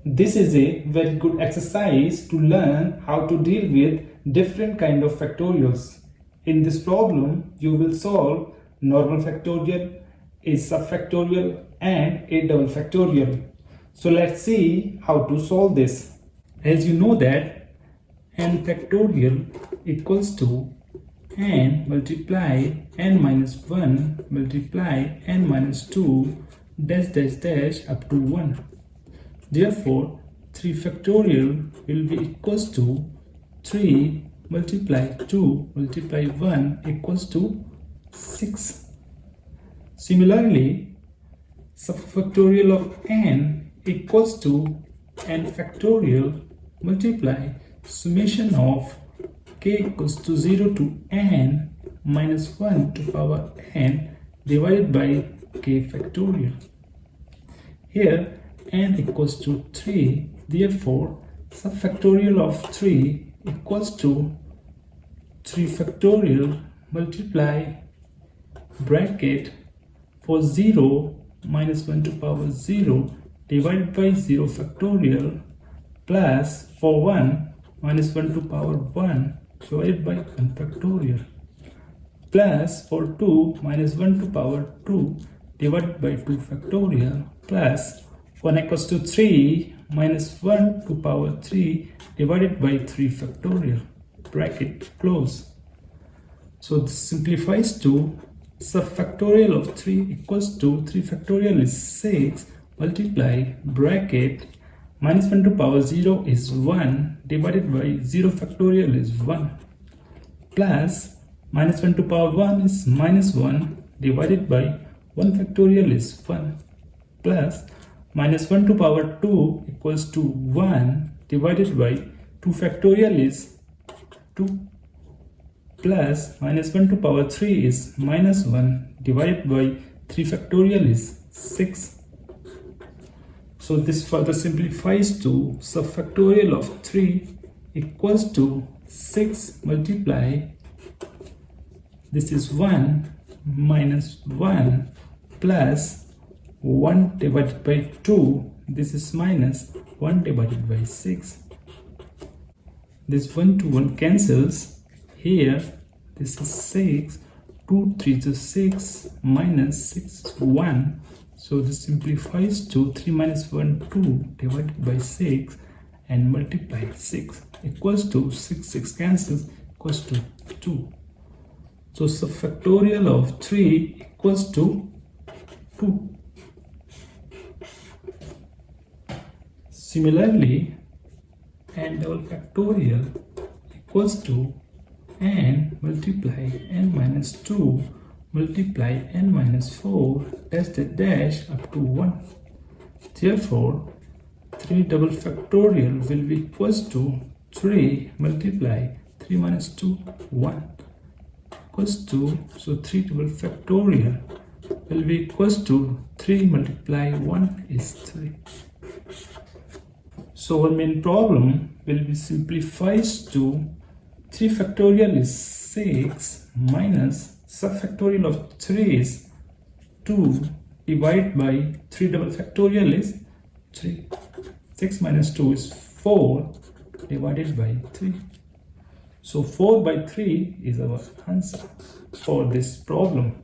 This is a very good exercise to learn how to deal with different kind of factorials. In this problem, you will solve normal factorial, a subfactorial and a double factorial. So let's see how to solve this. As you know that n factorial equals to n multiply n minus 1 multiply n minus 2 dash dash dash up to 1. Therefore, 3 factorial will be equals to 3 multiply 2 multiply 1 equals to 6. Similarly, subfactorial of n equals to n factorial multiply summation of k equals to 0 to n minus 1 to power n divided by k factorial. Here n equals to 3, therefore subfactorial of 3 equals to 3 factorial multiply bracket for 0 minus 1 to power 0 divided by 0 factorial plus for 1 minus 1 to power 1 divided by 1 factorial plus for 2 minus 1 to power 2 divided by 2 factorial plus 1 equals to 3 minus 1 to power 3 divided by 3 factorial bracket close. So this simplifies to subfactorial of 3 equals to 3 factorial is 6 multiply bracket minus 1 to power 0 is 1 divided by 0 factorial is 1 plus minus 1 to power 1 is minus 1 divided by 1 factorial is 1 plus minus 1 to power 2 equals to 1 divided by 2 factorial is 2 plus minus 1 to power 3 is minus 1 divided by 3 factorial is 6. So this further simplifies to subfactorial of 3 equals to 6 multiply, this is 1 minus 1 plus 1 divided by 2, this is minus 1 divided by 6. This 1 to 1 cancels. Here this is 6, 2 3 is 6 minus 6 1. So this simplifies to 3 minus 1 2 divided by 6 and multiply 6 equals to 6 cancels equals to 2. So subfactorial of 3 equals to 2. Similarly, n double factorial equals to n multiply n minus 2 multiply n minus 4 dash dash dash up to 1. Therefore, 3 double factorial will be equals to 3 multiply 3 minus 2 1 equals to, so 3 double factorial will be equals to 3 multiply 1 is 3. So our main problem will be simplifies to 3 factorial is 6 minus subfactorial of 3 is 2 divided by 3 double factorial is 3. 6 minus 2 is 4 divided by 3. So 4 by 3 is our answer for this problem.